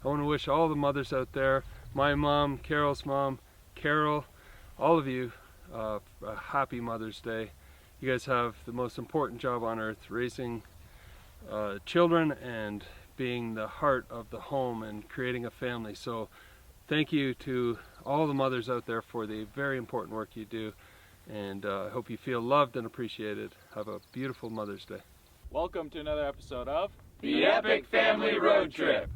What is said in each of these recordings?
I want to wish all the mothers out there, my mom, Carol's mom, Carol, all of you, a happy Mother's Day. You guys have the most important job on earth, raising children and being the heart of the home and creating a family. So thank you to all the mothers out there for the very important work you do, and I hope you feel loved and appreciated. Have a beautiful Mother's Day. Welcome to another episode of The Epic Family Road Trip.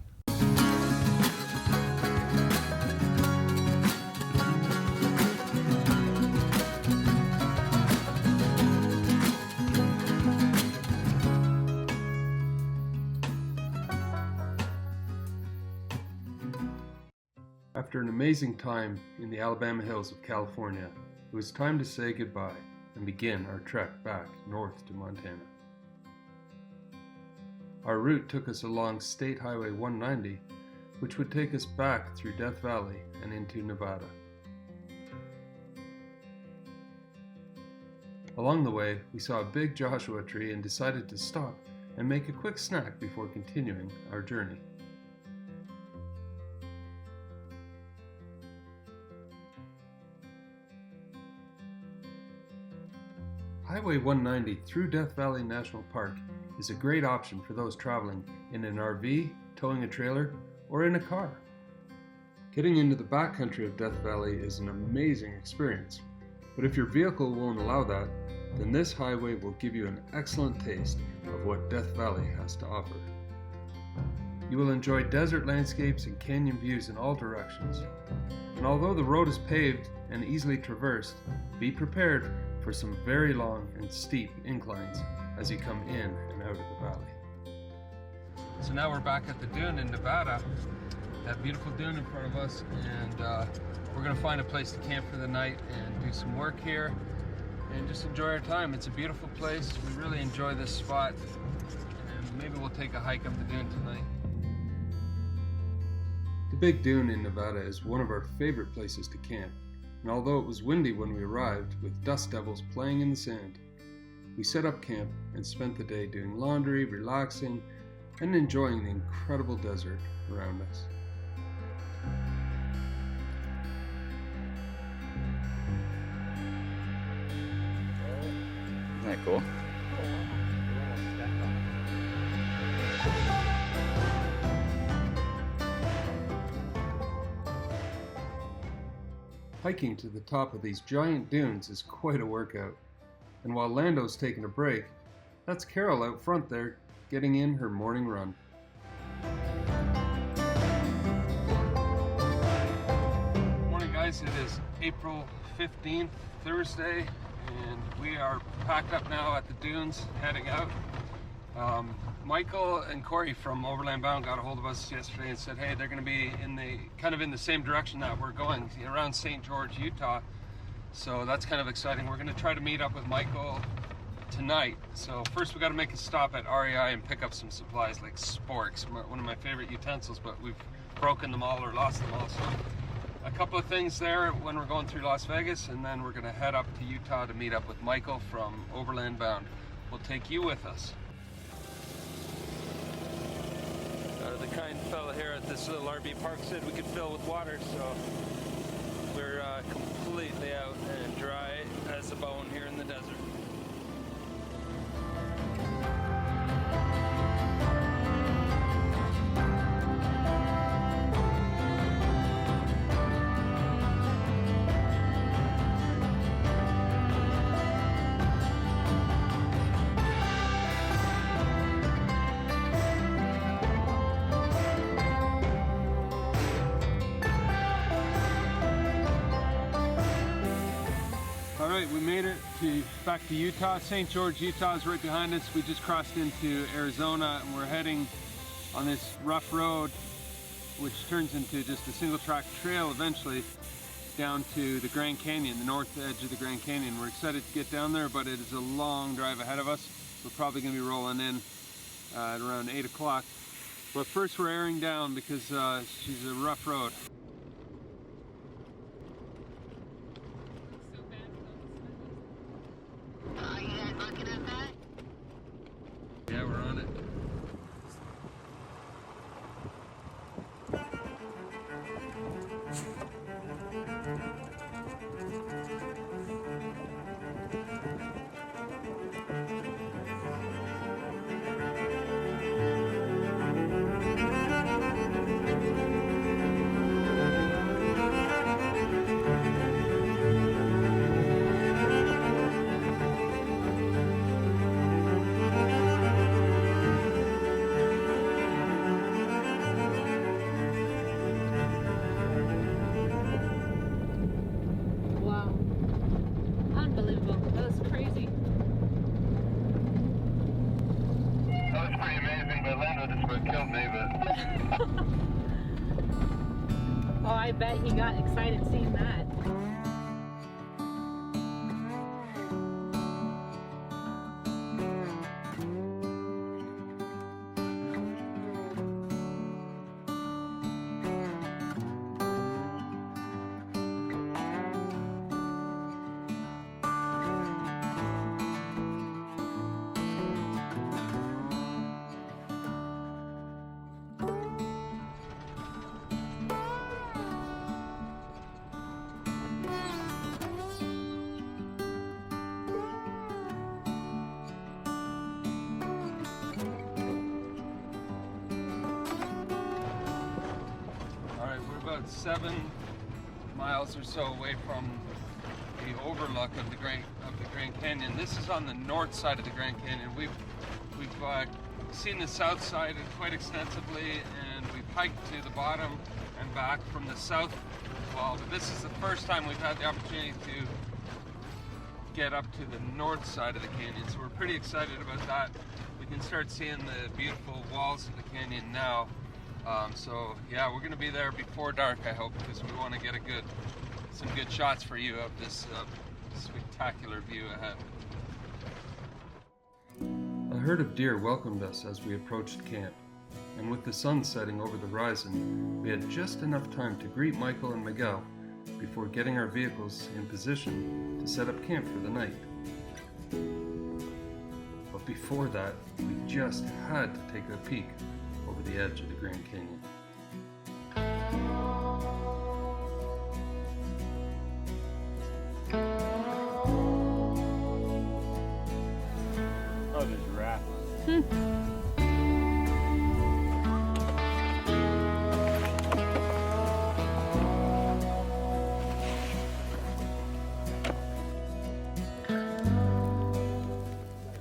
After an amazing time in the Alabama hills of California, it was time to say goodbye and begin our trek back north to Montana. Our route took us along State Highway 190, which would take us back through Death Valley and into Nevada. Along the way, we saw a big Joshua tree and decided to stop and make a quick snack before continuing our journey. Highway 190 through Death Valley National Park is a great option for those traveling in an RV, towing a trailer, or in a car. Getting into the backcountry of Death Valley is an amazing experience, but if your vehicle won't allow that, then this highway will give you an excellent taste of what Death Valley has to offer. You will enjoy desert landscapes and canyon views in all directions, and although the road is paved and easily traversed, be prepared for some very long and steep inclines as you come in and out of the valley. So now we're back at the dune in Nevada, that beautiful dune in front of us, and we're going to find a place to camp for the night and do some work here and just enjoy our time. It's a beautiful place. We really enjoy this spot, and maybe we'll take a hike up the dune tonight. The Big Dune in Nevada is one of our favorite places to camp, and although it was windy when we arrived, with dust devils playing in the sand, we set up camp and spent the day doing laundry, relaxing, and enjoying the incredible desert around us. Isn't that cool? Hiking to the top of these giant dunes is quite a workout, and while Lando's taking a break, that's Carol out front there getting in her morning run. Morning guys, it is April 15th, Thursday, and we are packed up now at the dunes, heading out. Michael and Corey from Overland Bound got a hold of us yesterday and said, hey, they're going to be in the same direction that we're going, around St. George, Utah. So that's kind of exciting. We're going to try to meet up with Michael tonight. So first we got to make a stop at REI and pick up some supplies like sporks, one of my favorite utensils, but we've broken them all or lost them all. So a couple of things there when we're going through Las Vegas, and then we're going to head up to Utah to meet up with Michael from Overland Bound. We'll take you with us. The kind fella here at this little RV park said we could fill with water, so we're completely out and dry as a bone here in the desert. Alright, we made it back to Utah. St. George, Utah is right behind us. We just crossed into Arizona and we're heading on this rough road which turns into just a single track trail eventually down to the Grand Canyon, the north edge of the Grand Canyon. We're excited to get down there, but it is a long drive ahead of us. We're probably going to be rolling in at around 8 o'clock. But first we're airing down because she's a rough road. Yeah, we're on it. I bet he got excited seeing that. About 7 miles or so away from the overlook of the Grand Canyon. This is on the north side of the Grand Canyon. We've seen the south side quite extensively, and we've hiked to the bottom and back from the south wall. But this is the first time we've had the opportunity to get up to the north side of the canyon, so we're pretty excited about that. We can start seeing the beautiful walls of the canyon now. So yeah, we're going to be there before dark, I hope, because we want to get some good shots for you of this spectacular view ahead. A herd of deer welcomed us as we approached camp, and with the sun setting over the horizon, we had just enough time to greet Michael and Miguel before getting our vehicles in position to set up camp for the night. But before that, we just had to take a peek over the edge of the Grand Canyon. Oh, there's a rat.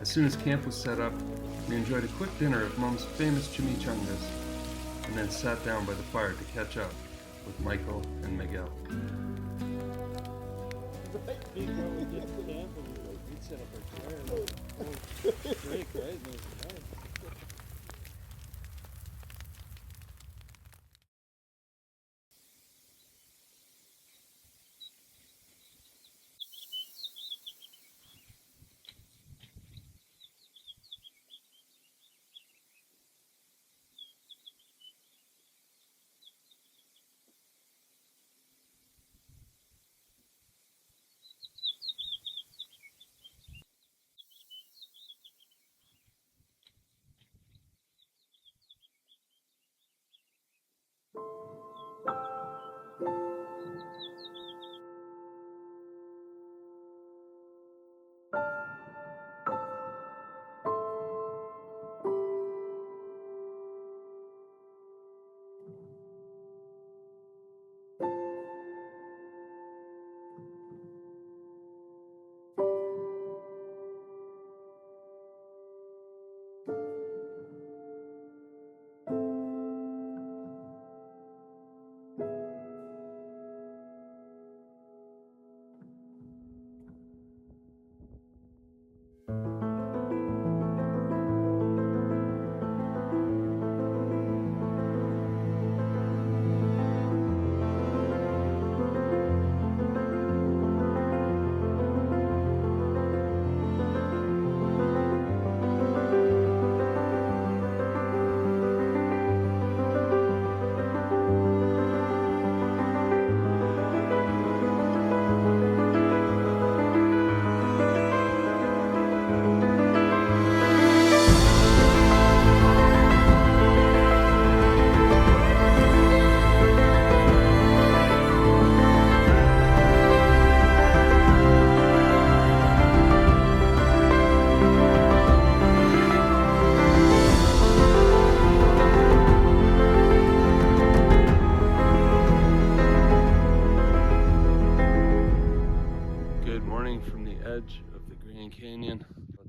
As soon as camp was set up, we enjoyed a quick dinner of Mom's famous chimichangas, and then sat down by the fire to catch up with Michael and Miguel.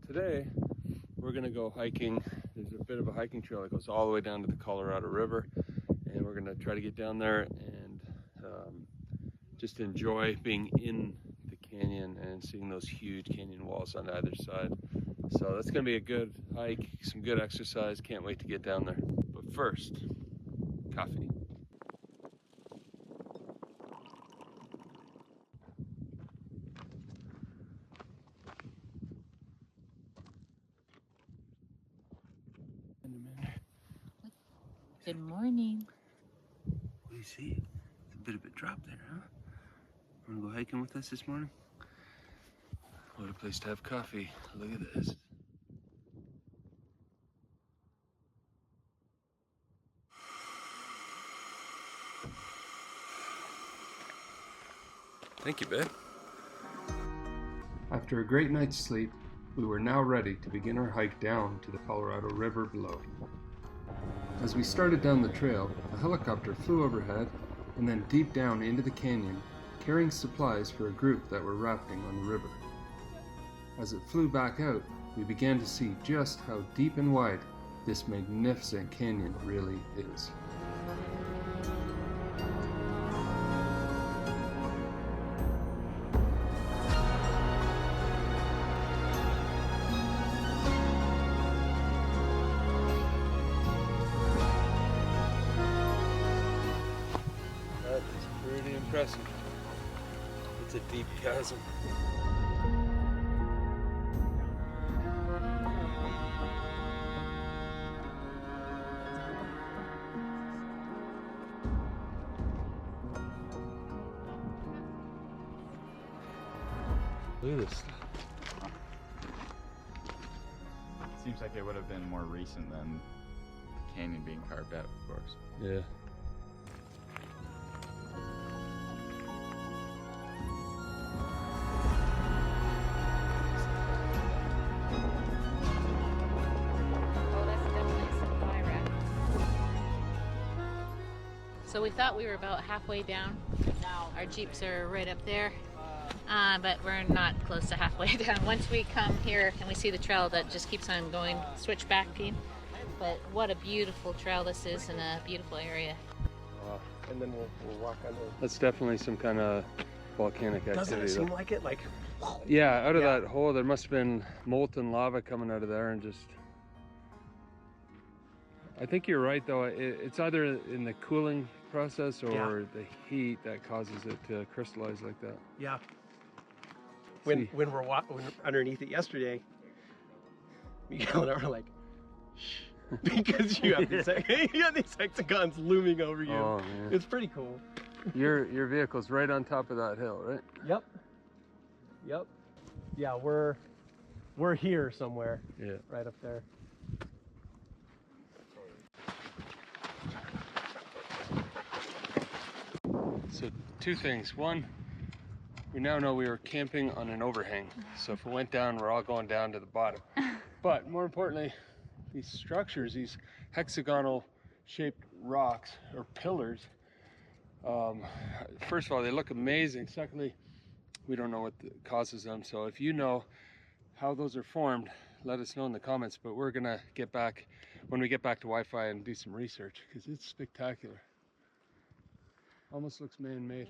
Today we're going to go hiking. There's a bit of a hiking trail that goes all the way down to the Colorado River, and we're going to try to get down there and just enjoy being in the canyon and seeing those huge canyon walls on either side. So that's going to be a good hike, some good exercise. Can't wait to get down there. But first, coffee. Good morning. What do you see? It's a bit of a drop there, huh? Want to go hiking with us this morning? What a place to have coffee. Look at this. Thank you, babe. After a great night's sleep, we were now ready to begin our hike down to the Colorado River below. As we started down the trail, a helicopter flew overhead and then deep down into the canyon, carrying supplies for a group that were rafting on the river. As it flew back out, we began to see just how deep and wide this magnificent canyon really is. That is pretty impressive. It's a deep chasm. Look at this. Seems like it would have been more recent than the canyon being carved out, of course. Yeah. Oh, that's definitely some fire. So we thought we were about halfway down. Our Jeeps are right up there. But we're not close to halfway down. Once we come here and we see the trail that just keeps on going, switchbacking. But what a beautiful trail this is in a beautiful area. Wow. And then we'll walk under. That's definitely some kind of volcanic activity. Doesn't it seem like it? Like, yeah, out of that hole there must have been molten lava coming out of there and just... I think you're right though, it's either in the cooling process or the heat that causes it to crystallize like that. yeah. When we're underneath it yesterday, Miguel and I were like, shh, because you have these, these hexagons looming over you. Oh, man. It's pretty cool. Your vehicle's right on top of that hill, right? Yep. Yep. Yeah, we're here somewhere. Yeah. Right up there. So two things. One, we now know we were camping on an overhang. So if we went down, we're all going down to the bottom. But more importantly, these structures, these hexagonal shaped rocks or pillars, first of all, they look amazing. Secondly, we don't know what causes them. So if you know how those are formed, let us know in the comments. But we're gonna get back, when we get back to Wi-Fi, and do some research because it's spectacular. Almost looks man-made.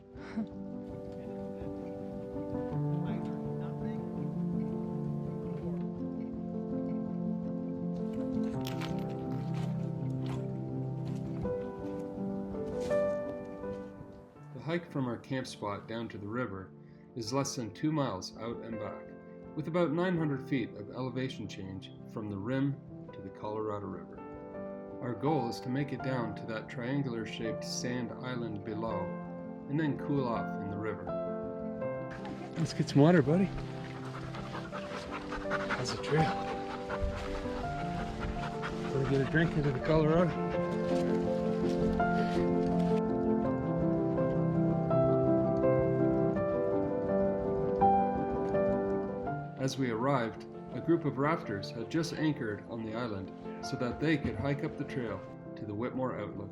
The hike from our camp spot down to the river is less than 2 miles out and back, with about 900 feet of elevation change from the rim to the Colorado River. Our goal is to make it down to that triangular shaped sand island below and then cool off in the river. Let's get some water, buddy. How's the trail? Want to get a drink into the Colorado? As we arrived, a group of rafters had just anchored on the island so that they could hike up the trail to the Whitmore Outlook.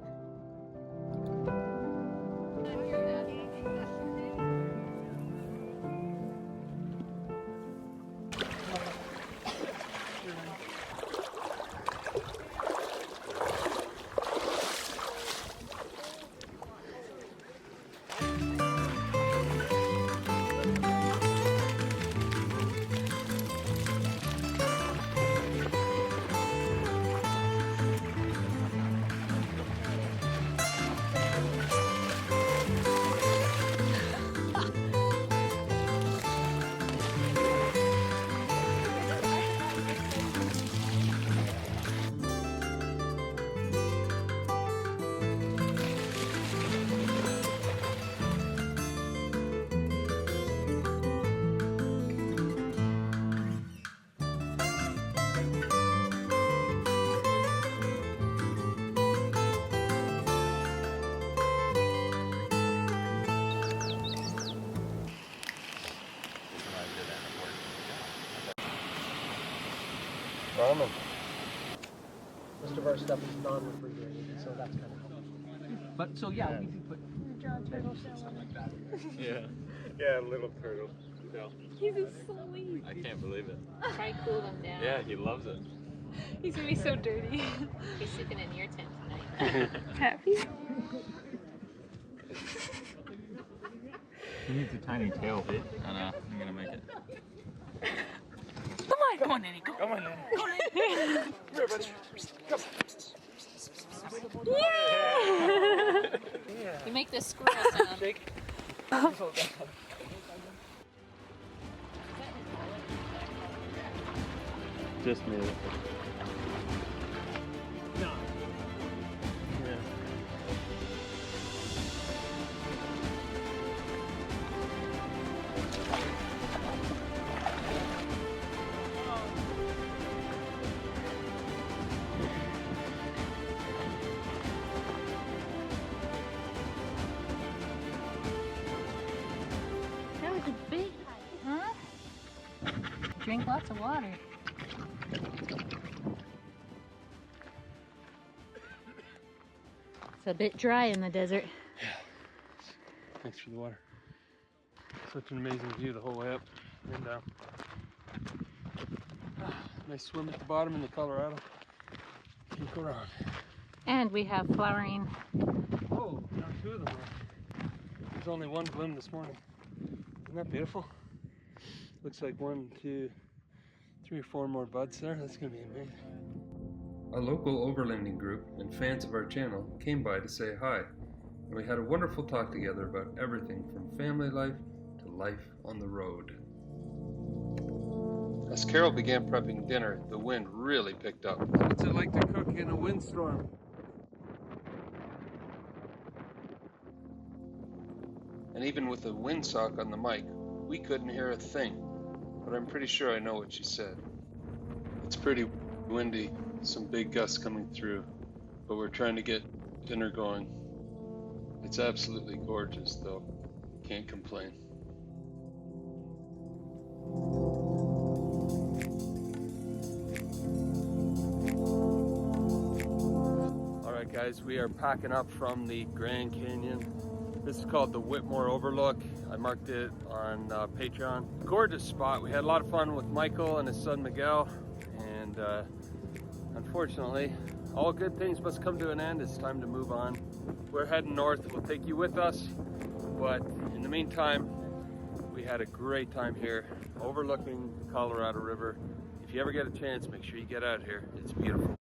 farming. Most of our stuff is non-refrigerated, so that's kind of helpful. But so yeah, we do put stuff like that. Yeah, little turtle. No. He's asleep. I can't believe it. Try to cool them down. Yeah, he loves it. He's gonna be so dirty. He's sleeping in your tent tonight. Happy? He needs a tiny tail. I know. I'm gonna make it. Come on, Nanny. Go. Come on, Nanny. Yeah. You make this squirrel sound. Just me. No. Yeah. That was a big hike, huh? Drink lots of water. It's a bit dry in the desert. Thanks for the water. Such an amazing view the whole way up and down. Nice swim at the bottom in the Colorado. Can't go wrong. And we have flowering. Oh, now two of them are. There's only one bloom this morning. Isn't that beautiful? Looks like 1, 2, 3 or 4 more buds there. That's gonna be amazing. A local overlanding group and fans of our channel came by to say hi, and we had a wonderful talk together about everything from family life to life on the road. As Carol began prepping dinner, the wind really picked up. What's it like to cook in a windstorm? And even with a windsock on the mic, we couldn't hear a thing, but I'm pretty sure I know what she said. It's pretty windy, some big gusts coming through, but we're trying to get dinner going. It's absolutely gorgeous though, can't complain. Alright guys, we are packing up from the Grand Canyon. This is called the Whitmore Overlook. I marked it on Patreon. Gorgeous spot. We had a lot of fun with Michael and his son Miguel, and unfortunately, all good things must come to an end. It's time to move on. We're heading north. We'll take you with us, but in the meantime, we had a great time here overlooking the Colorado River. If you ever get a chance, make sure you get out here. It's beautiful.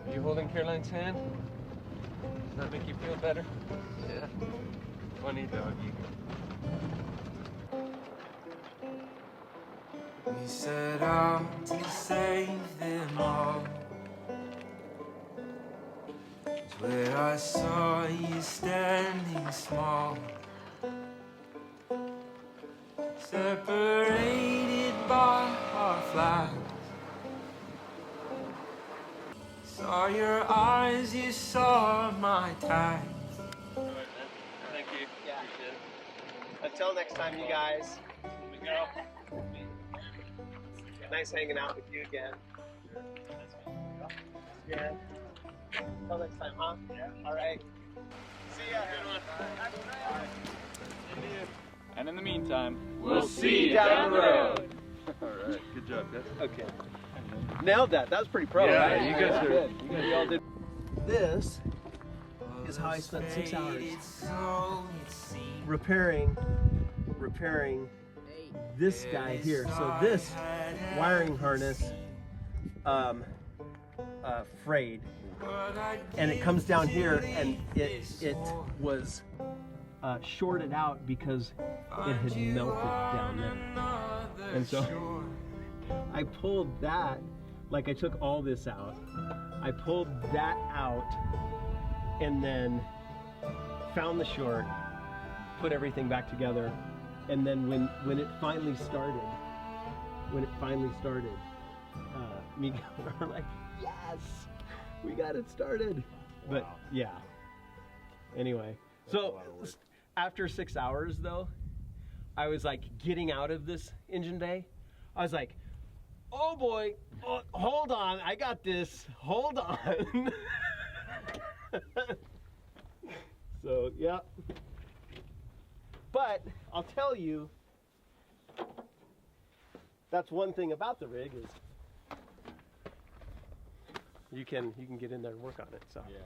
Are you holding Caroline's hand? Does that make you feel better? Yeah. Funny doggy. We set out to save them all. It's where I saw you standing small, separated by our flags. Saw your eyes, you saw my tags. Alright, man. Thank you. Yeah. Appreciate it. Until next time, you guys. Here we go. Nice hanging out with you again. Yeah. Until next time, huh? Yeah. All right. See ya. And in the meantime, We'll see you down the road. Alright, good job, guys. Okay. Nailed that. That was pretty pro. Yeah, right? you guys are good. You all did. This is how I spent 6 hours repairing this guy here. So this wiring harness frayed, and it comes down here, and it was shorted out because it had melted down there. And so I pulled that, like I took all this out, I pulled that out and then found the short, put everything back together, and then when it finally started, Miguel and I were like, yes, we got it started. But yeah. Anyway, so after 6 hours though, I was like getting out of this engine bay. I was like, oh boy, oh, hold on, I got this, hold on. So yeah. But I'll tell you, that's one thing about the rig is you can get in there and work on it. So Yeah.